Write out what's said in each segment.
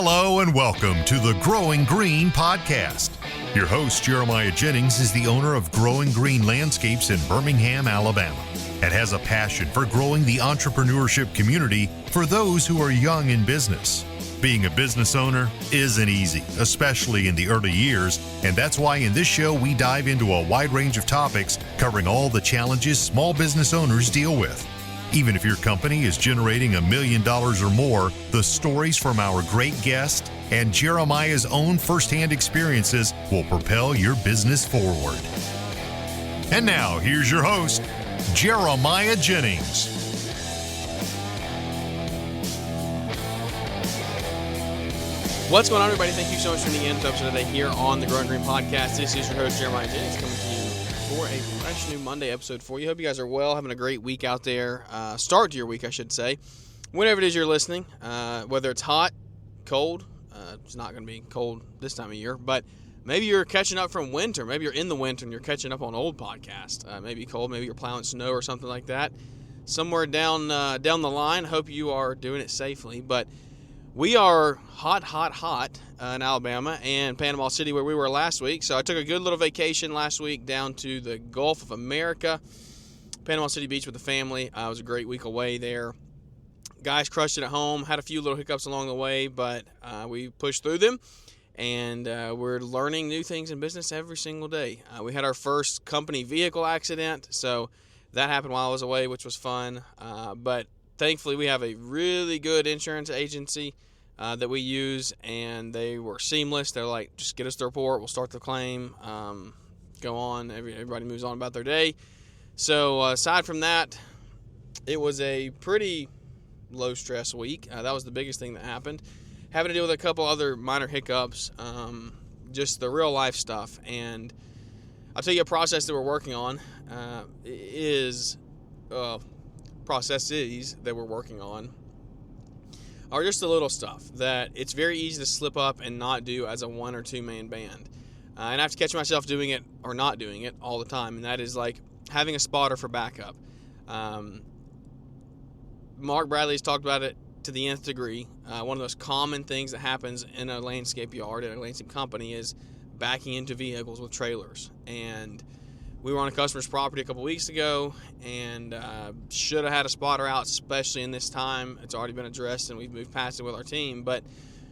Hello and welcome to the Growing Green podcast. Your host, Jeremiah Jennings, is the owner of Growing Green Landscapes in Birmingham, Alabama, and has a passion for growing the entrepreneurship community for those who are young in business. Being a business owner isn't easy, especially in the early years, and that's why in this show we dive into a wide range of topics covering all the challenges small business owners deal with. Even if your company is generating $1 million or more, the stories from our great guest and Jeremiah's own firsthand experiences will propel your business forward. And now, here's your host, Jeremiah Jennings. What's going on, everybody? Thank you so much for tuning in to episode today here on the Growing Green podcast. This is your host, Jeremiah Jennings, coming to you for a fresh new Monday episode for you. Hope you guys are well, having a great week out there. Start to your week, I should say. Whenever it is you're listening, whether it's hot, cold, it's not going to be cold this time of year, but maybe you're catching up from winter. Maybe you're in the winter and you're catching up on old podcasts. Maybe cold, maybe you're plowing snow or something like that. Somewhere down the line, hope you are doing it safely, but we are hot in Alabama and Panama City where we were last week. So I took a good little vacation last week down to the Gulf of America, Panama City Beach with the family. It was a great week away there. Guys crushed it at home, had a few little hiccups along the way, but we pushed through them. And we're learning new things in business every single day. We had our first company vehicle accident, so that happened while I was away, which was fun. But thankfully, we have a really good insurance agency that we use, and they were seamless. They're like, just get us the report, we'll start the claim, go on. Everybody moves on about their day. So aside from that, it was a pretty low-stress week. That was the biggest thing that happened. Having to deal with a couple other minor hiccups, just the real-life stuff. And I'll tell you a process that we're working on processes that we're working on are just the little stuff that it's very easy to slip up and not do as a one or two man band. And I have to catch myself doing it or not doing it all the time, and that is like having a spotter for backup. Mark Bradley's talked about it to the nth degree. One of the most common things that happens in a landscape yard, in a landscape company, is backing into vehicles with trailers. And we were on a customer's property a couple weeks ago and should have had a spotter out, especially in this time. It's already been addressed and we've moved past it with our team, but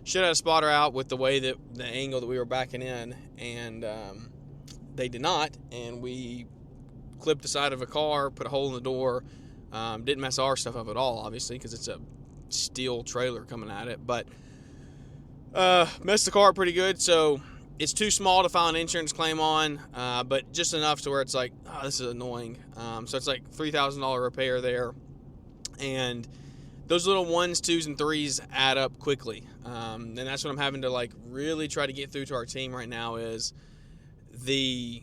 should have had a spotter out with the way that the angle that we were backing in, and they did not. And we clipped the side of a car, put a hole in the door. Didn't mess our stuff up at all, obviously, because it's a steel trailer coming at it, but messed the car up pretty good. So it's too small to file an insurance claim on, but just enough to where it's like, oh, this is annoying. So it's like $3,000 repair there. And those little ones, twos, and threes add up quickly. And that's what I'm having to like really try to get through to our team right now is the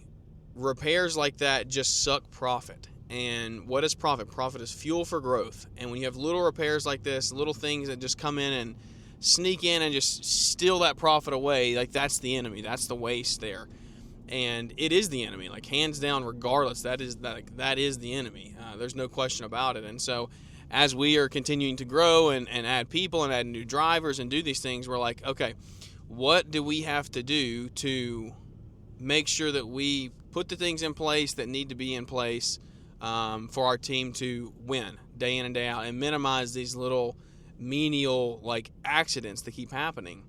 repairs like that just suck profit. And what is profit? Profit is fuel for growth. And when you have little repairs like this, little things that just come in and sneak in and just steal that profit away, like that's the enemy. That's the waste there. And it is the enemy, like hands down, regardless. That is the enemy. There's no question about it. And so as we are continuing to grow and add people and add new drivers and do these things, we're like, okay, what do we have to do to make sure that we put the things in place that need to be in place for our team to win day in and day out and minimize these little menial like accidents that keep happening.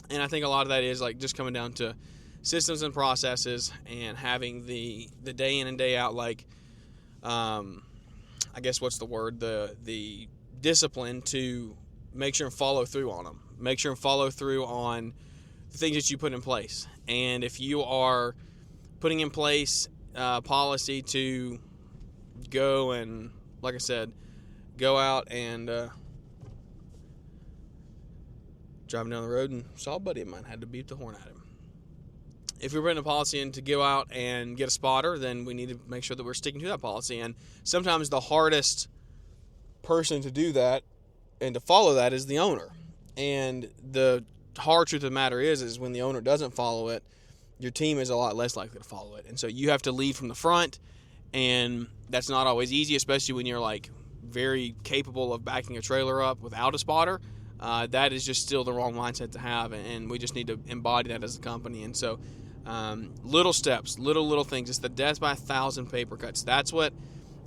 And I think a lot of that is like just coming down to systems and processes and having the day in and day out like I guess what's the word, the discipline to make sure and follow through on them, make sure and follow through on the things that you put in place. And if you are putting in place policy to go and, like I said, go out and driving down the road and saw a buddy of mine, had to beep the horn at him. If we're putting a policy in to go out and get a spotter, then we need to make sure that we're sticking to that policy. And sometimes the hardest person to do that and to follow that is the owner. And the hard truth of the matter is when the owner doesn't follow it, your team is a lot less likely to follow it. And so you have to lead from the front, and that's not always easy, especially when you're like very capable of backing a trailer up without a spotter. that is just still the wrong mindset to have, and we just need to embody that as a company. And so little steps, little things. It's the death by 1,000 paper cuts. That's what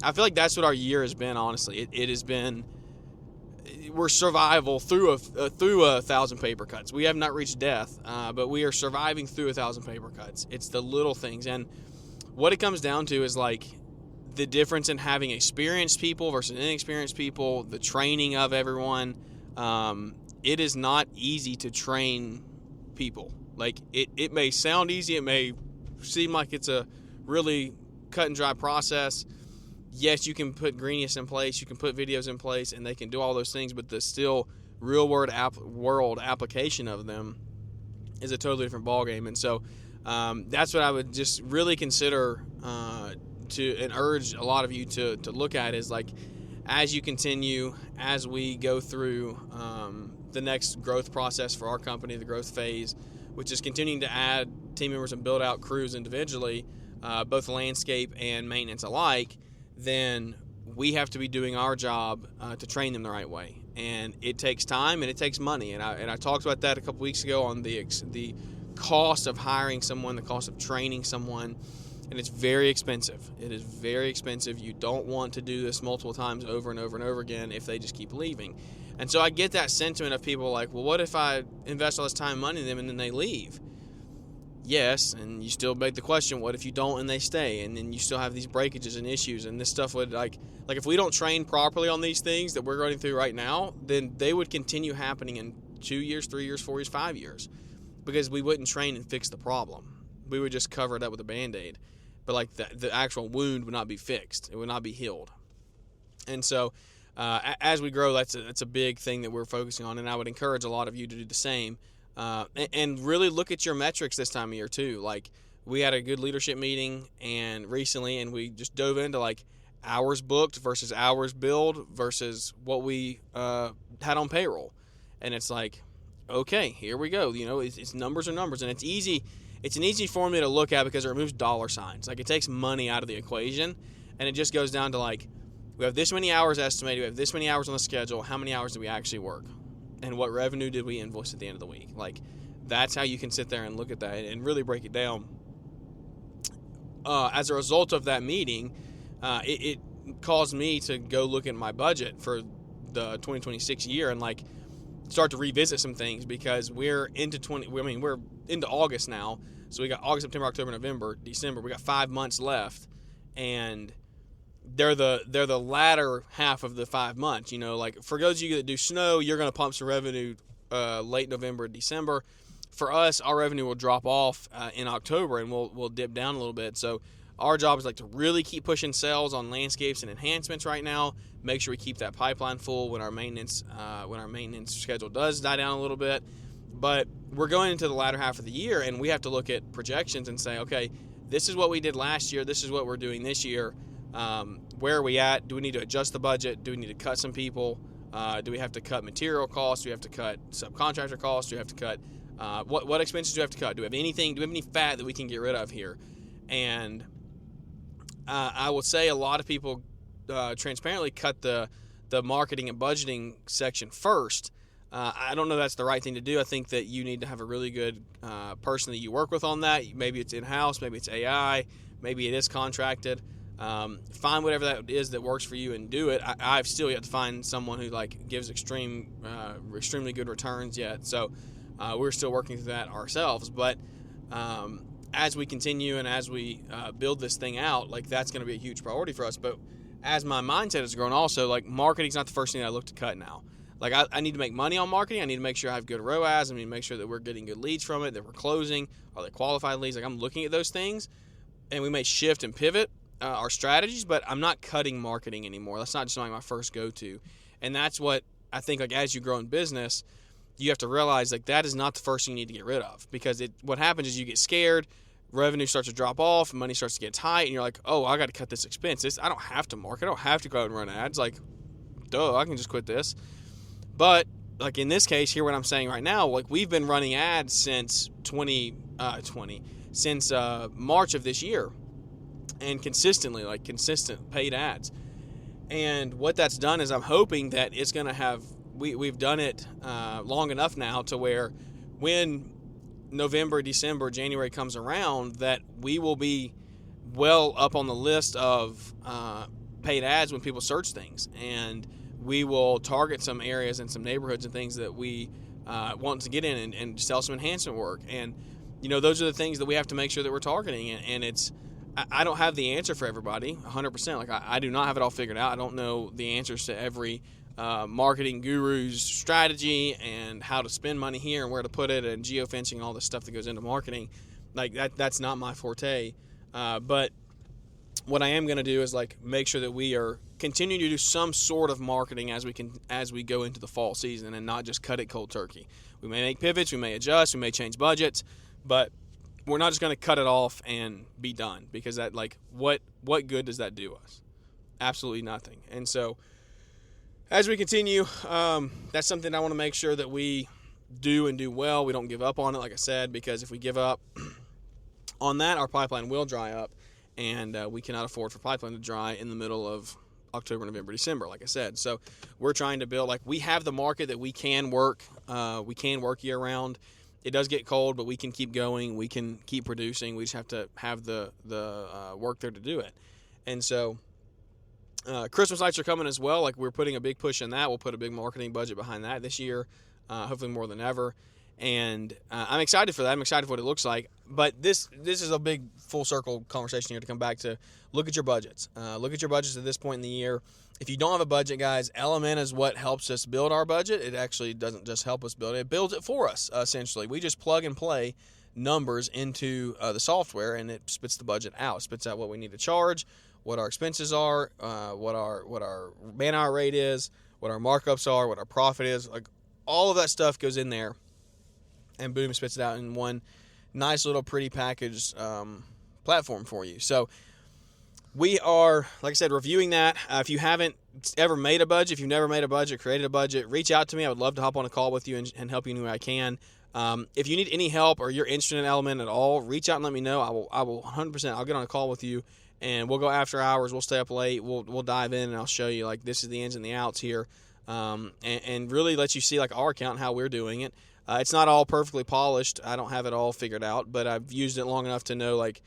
I feel like that's what our year has been, honestly. It has been, we're survival through 1,000 paper cuts. We have not reached death, but we are surviving through 1,000 paper cuts. It's the little things. And what it comes down to is like the difference in having experienced people versus inexperienced people, the training of everyone. It is not easy to train people. Like it may sound easy. It may seem like it's a really cut and dry process. Yes, you can put Greenius in place, you can put videos in place, and they can do all those things, but the still real world application of them is a totally different ballgame. And so that's what I would just really consider and urge a lot of you to look at is like, as you continue, as we go through the next growth process for our company, the growth phase, which is continuing to add team members and build out crews individually, both landscape and maintenance alike, then we have to be doing our job to train them the right way. And it takes time and it takes money. And I talked about that a couple weeks ago on the cost of hiring someone, the cost of training someone, and it's very expensive. It is very expensive. You don't want to do this multiple times over and over and over again if they just keep leaving. And so I get that sentiment of people like, well, what if I invest all this time and money in them and then they leave? Yes, and you still beg the question, what if you don't and they stay? And then you still have these breakages and issues, and this stuff would, like if we don't train properly on these things that we're going through right now, then they would continue happening in 2 years, 3 years, 4 years, 5 years, because we wouldn't train and fix the problem. We would just cover it up with a Band-Aid. But like the actual wound would not be fixed. It would not be healed. And so as we grow, that's a big thing that we're focusing on, and I would encourage a lot of you to do the same. And really look at your metrics this time of year too. Like we had a good leadership meeting recently, and we just dove into like hours booked versus hours billed versus what we had on payroll. And it's like, okay, here we go. You know, it's numbers are numbers, and it's easy. It's an easy formula to look at because it removes dollar signs. Like it takes money out of the equation, and it just goes down to like, we have this many hours estimated, we have this many hours on the schedule, how many hours do we actually work? And what revenue did we invoice at the end of the week? Like, that's how you can sit there and look at that and really break it down. As a result of that meeting, it caused me to go look at my budget for the 2026 year and like start to revisit some things, because we're into we're into August now. So we got August, September, October, November, December. We got 5 months left, and they're the latter half of the 5 months. You know, like for those of you that do snow, you're going to pump some revenue late November, December. For us, our revenue will drop off in October, and we'll dip down a little bit. So our job is like to really keep pushing sales on landscapes and enhancements right now. Make sure we keep that pipeline full when our maintenance schedule does die down a little bit. But we're going into the latter half of the year, and we have to look at projections and say, okay, this is what we did last year. This is what we're doing this year. Where are we at? Do we need to adjust the budget? Do we need to cut some people? Do we have to cut material costs? Do we have to cut subcontractor costs? Do we have to cut what expenses do we have to cut? Do we have anything? Do we have any fat that we can get rid of here? And I will say a lot of people transparently cut the marketing and budgeting section first. I don't know that's the right thing to do. I think that you need to have a really good person that you work with on that. Maybe it's in-house, maybe it's AI, maybe it is contracted. Find whatever that is that works for you and do it. I've still yet to find someone who like gives extremely good returns yet. So we're still working through that ourselves. But as we continue and as we build this thing out, like that's going to be a huge priority for us. But as my mindset has grown also, like marketing's not the first thing I look to cut now. Like I need to make money on marketing. I need to make sure I have good ROAS. I need to make sure that we're getting good leads from it, that we're closing. Are they qualified leads? Like I'm looking at those things, and we may shift and pivot our strategies, but I'm not cutting marketing anymore. That's not just like my first go-to. And that's what I think, like as you grow in business, you have to realize like that is not the first thing you need to get rid of, because what happens is you get scared, revenue starts to drop off, money starts to get tight, and you're like, oh, I got to cut this expense. I don't have to market. I don't have to go out and run ads. Like, duh, I can just quit this. But like in this case here, what I'm saying right now, like we've been running ads since since March of this year, and consistent paid ads. And what that's done is I'm hoping that it's going to have we've done it long enough now to where when November, December, January comes around, that we will be well up on the list of paid ads when people search things, and we will target some areas and some neighborhoods and things that we want to get in and sell some enhancement work. And those are the things that we have to make sure that we're targeting. And it's, I don't have the answer for everybody 100%. Like I do not have it all figured out. I don't know the answers to every marketing guru's strategy and how to spend money here and where to put it and geofencing and all this stuff that goes into marketing. Like that's not my forte. But what I am going to do is like make sure that we are continuing to do some sort of marketing as we go into the fall season, and not just cut it cold turkey. We may make pivots, we may adjust, we may change budgets, but we're not just going to cut it off and be done, because that, like, what good does that do us? Absolutely nothing. And so as we continue, that's something I want to make sure that we do and do well. We don't give up on it, like I said, because if we give up on that, our pipeline will dry up, and we cannot afford for pipeline to dry in the middle of October, November, December, like I said. So we're trying to build, like, we have the market that we can work. We can work year round. It does get cold, but we can keep going. We can keep producing. We just have to have the work there to do it. And so Christmas lights are coming as well. Like, we're putting a big push in that. We'll put a big marketing budget behind that this year, hopefully more than ever. And I'm excited for that. I'm excited for what it looks like. But this is a big full circle conversation here to come back to. Look at your budgets. Look at your budgets at this point in the year. If you don't have a budget, guys, Element is what helps us build our budget. It actually doesn't just help us build it. It builds it for us, essentially. We just plug and play numbers into the software, and it spits the budget out. It spits out what we need to charge, what our expenses are, what our man-hour rate is, what our markups are, what our profit is. Like, all of that stuff goes in there, and boom, spits it out in one nice little pretty packaged platform for you. So we are, like I said, reviewing that. If you haven't ever made a budget, if you've never made a budget, created a budget, reach out to me. I would love to hop on a call with you and help you any way I can. If you need any help or you're interested in Element at all, reach out and let me know. I will 100%. I'll get on a call with you, and we'll go after hours. We'll stay up late. We'll dive in, and I'll show you, like, this is the ins and the outs here, and really let you see, like, our account and how we're doing it. It's not all perfectly polished. I don't have it all figured out, but I've used it long enough to know, like,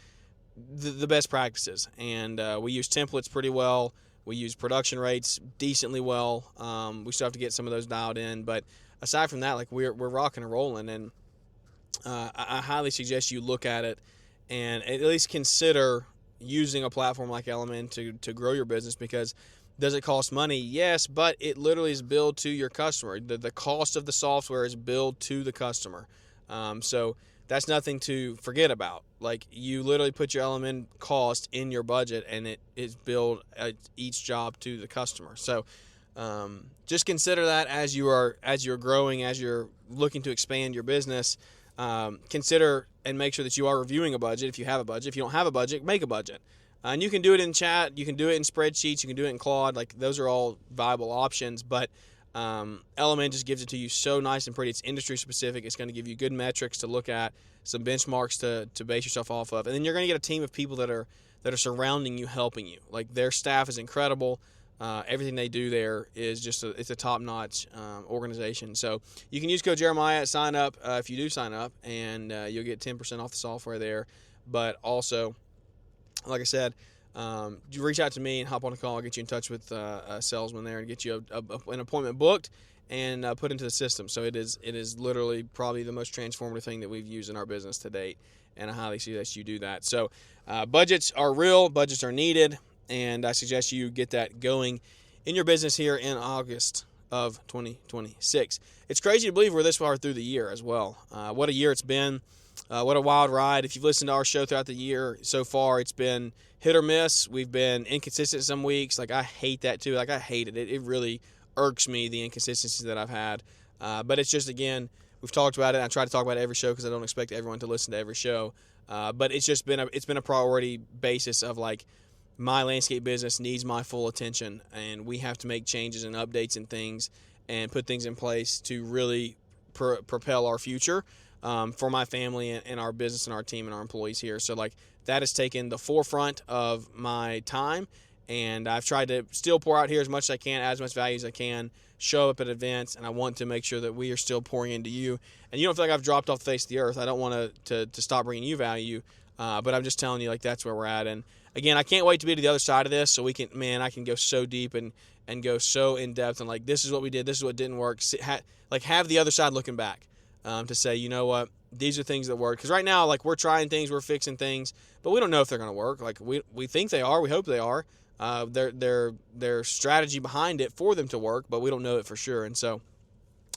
the best practices. And we use templates pretty well. We use production rates decently well. We still have to get some of those dialed in, but aside from that, like, we're rocking and rolling. And I highly suggest you look at it and at least consider using a platform like Element to grow your business, because does it cost money? Yes, but it literally is billed to your customer. The cost of the software is billed to the customer. So that's nothing to forget about. Like, you literally put your Element cost in your budget, and it is billed each job to the customer. So just consider that as you're growing, as you're looking to expand your business. Consider and make sure that you are reviewing a budget if you have a budget. If you don't have a budget, make a budget. And you can do it in chat, you can do it in spreadsheets, you can do it in Claude. Like, those are all viable options, but Element just gives it to you so nice and pretty. It's industry specific. It's going to give you good metrics to look at, some benchmarks to base yourself off of, and then you're going to get a team of people that are surrounding you, helping you. Like, their staff is incredible. Everything they do there is just it's a top-notch organization. So you can use code Jeremiah at sign up if you do sign up, and you'll get 10% off the software there. But also, like I said, you reach out to me and hop on a call. I'll get you in touch with a salesman there and get you an appointment booked and put into the system. So it is literally probably the most transformative thing that we've used in our business to date, and I highly suggest you do that. So budgets are real, budgets are needed, and I suggest you get that going in your business here in August of 2026. It's crazy to believe we're this far through the year as well. What a year it's been. What a wild ride. If you've listened to our show throughout the year so far, it's been hit or miss. We've been inconsistent some weeks. Like, I hate that too. Like, I hate it. It really irks me, the inconsistencies that I've had. But it's just, again, we've talked about it. I try to talk about it every show because I don't expect everyone to listen to every show. But it's just been a priority basis of, like, my landscape business needs my full attention, and we have to make changes and updates and things and put things in place to really propel our future for my family and our business and our team and our employees here. So, like, that has taken the forefront of my time, And I've tried to still pour out here as much as I can, add as much value as I can, show up at events, and I want to make sure that we are still pouring into you. And you don't feel like I've dropped off the face of the earth. I don't want to stop bringing you value, but I'm just telling you, like, that's where we're at. And again, I can't wait to be to the other side of this, so I can go so deep and go so in depth and like, this is what we did, this is what didn't work. Have the other side looking back to say, you know what, these are things that work. Because right now, like, we're trying things, we're fixing things, but we don't know if they're going to work. Like, we think they are, we hope they are. Their strategy behind it for them to work, but we don't know it for sure. And so,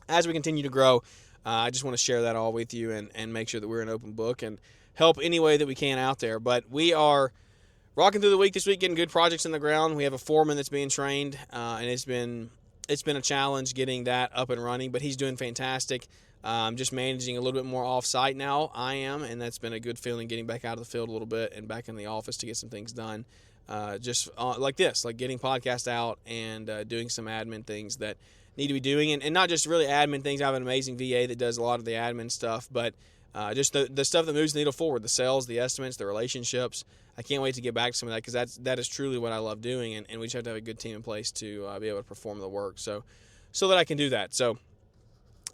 as we continue to grow, I just want to share that all with you and make sure that we're an open book and help any way that we can out there. But we are rocking through the week this week, getting good projects in the ground. We have a foreman that's being trained, and it's been a challenge getting that up and running, but he's doing fantastic. Just managing a little bit more off-site now, I am, and that's been a good feeling, getting back out of the field a little bit and back in the office to get some things done. Like this, like getting podcasts out and doing some admin things that need to be doing, and not just really admin things. I have an amazing VA that does a lot of the admin stuff, but just the stuff that moves the needle forward, the sales, the estimates, the relationships. I can't wait to get back to some of that, because that is truly what I love doing, and we just have to have a good team in place to be able to perform the work so that I can do that. So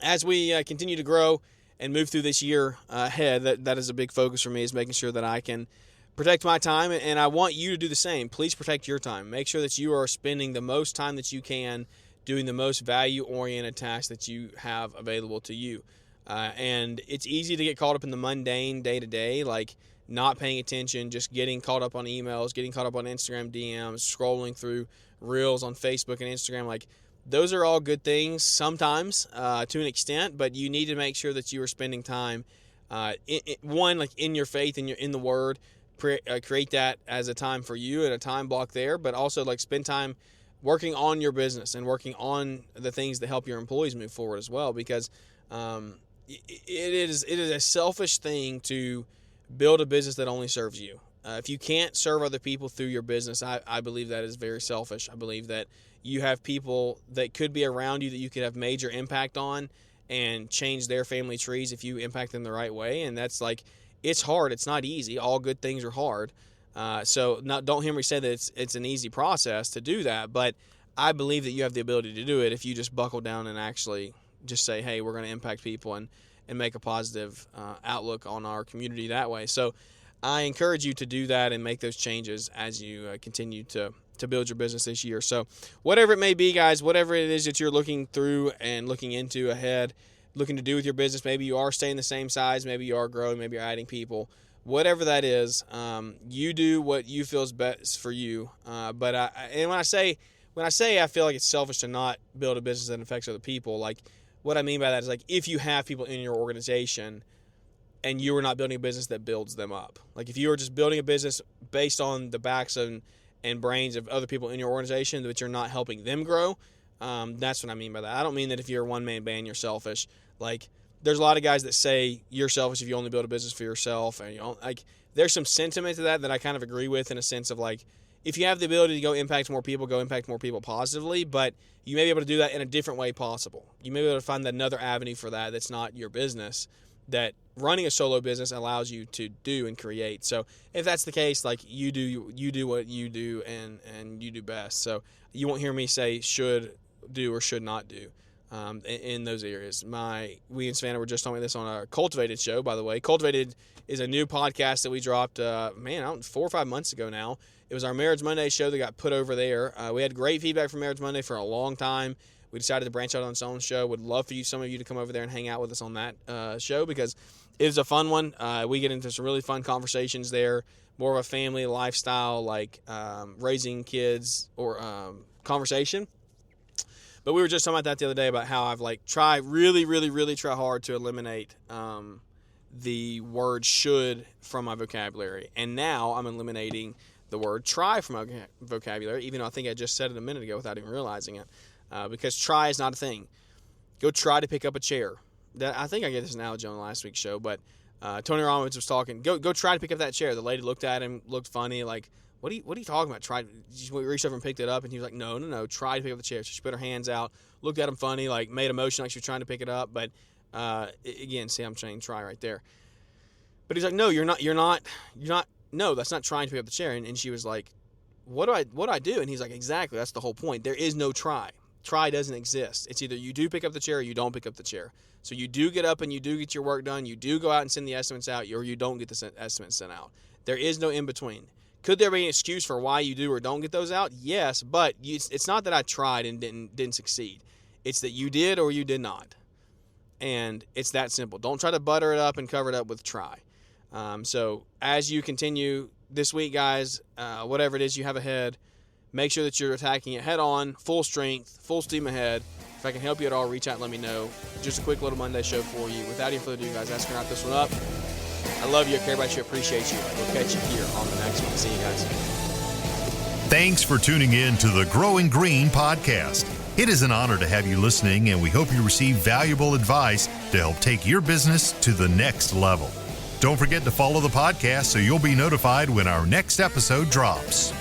as we continue to grow and move through this year ahead, that is a big focus for me, is making sure that I can protect my time, and I want you to do the same. Please protect your time. Make sure that you are spending the most time that you can doing the most value-oriented tasks that you have available to you. And it's easy to get caught up in the mundane day-to-day, like not paying attention, just getting caught up on emails, getting caught up on Instagram DMs, scrolling through Reels on Facebook and Instagram. Like, those are all good things sometimes to an extent, but you need to make sure that you are spending time, in your faith, in the Word. Create that as a time for you and a time block there, but also like spend time working on your business and working on the things that help your employees move forward as well, because it is a selfish thing to build a business that only serves you. If you can't serve other people through your business, I believe that is very selfish. I believe that you have people that could be around you that you could have major impact on and change their family trees if you impact them the right way, and that's like, it's hard. It's not easy. All good things are hard. Don't hear me say that it's an easy process to do that, but I believe that you have the ability to do it if you just buckle down and actually just say, hey, we're going to impact people and make a positive outlook on our community that way. So I encourage you to do that and make those changes as you continue to build your business this year. So whatever it may be, guys, whatever it is that you're looking through and looking into ahead, looking to do with your business, maybe you are staying the same size, maybe you are growing, maybe you're adding people, whatever that is, you do what you feel is best for you. When I say I feel like it's selfish to not build a business that affects other people, like, what I mean by that is, like, if you have people in your organization and you are not building a business that builds them up, like if you are just building a business based on the backs and brains of other people in your organization, but you're not helping them grow, that's what I mean by that. I don't mean that if you're a one-man band, you're selfish. Like, there's a lot of guys that say you're selfish if you only build a business for yourself, and there's some sentiment to that I kind of agree with, in a sense of, like, if you have the ability to go impact more people positively, but you may be able to do that in a different way possible. You may be able to find another avenue for that's not your business, that running a solo business allows you to do and create. So if that's the case, like, you do what you do and you do best. So you won't hear me say should do or should not do in those areas. We in Savannah were just talking about this on our Cultivated show, by the way. Cultivated is a new podcast that we dropped 4 or 5 months ago now. It was our Marriage Monday show that got put over there. We had great feedback from Marriage Monday for a long time. We decided to branch out on its own show. Would love for some of you to come over there and hang out with us on that show, because it was a fun one. We get into some really fun conversations there, more of a family lifestyle, like raising kids or conversation. But we were just talking about that the other day, about how I've really try hard to eliminate the word should from my vocabulary. And now I'm eliminating the word try from my vocabulary, even though I think I just said it a minute ago without even realizing it. Because try is not a thing. Go try to pick up a chair. I think I gave this analogy on last week's show, but Tony Rollins was talking. Go try to pick up that chair. The lady looked at him, looked funny, like, what are you talking about? She reached over and picked it up, and he was like, no, try to pick up the chair. So she put her hands out, looked at him funny, like made a motion like she was trying to pick it up, but again, see, I'm saying try right there. But he's like, no, you're not. No, that's not trying to pick up the chair. And she was like, what do I do? And he's like, exactly, that's the whole point. There is no try. Try doesn't exist. It's either you do pick up the chair or you don't pick up the chair. So you do get up and you do get your work done. You do go out and send the estimates out, or you don't get the estimates sent out. There is no in between. Could there be an excuse for why you do or don't get those out? Yes, but it's not that I tried and didn't succeed. It's that you did or you did not. And it's that simple. Don't try to butter it up and cover it up with try. So as you continue this week, guys, whatever it is you have ahead, make sure that you're attacking it head on, full strength, full steam ahead. If I can help you at all, reach out and let me know. Just a quick little Monday show for you. Without any further ado, guys, that's going to wrap this one up. I love you. I care about you. Appreciate you. We'll catch you here on the next one. See you guys. Thanks for tuning in to the Growing Green podcast. It is an honor to have you listening, and we hope you receive valuable advice to help take your business to the next level. Don't forget to follow the podcast so you'll be notified when our next episode drops.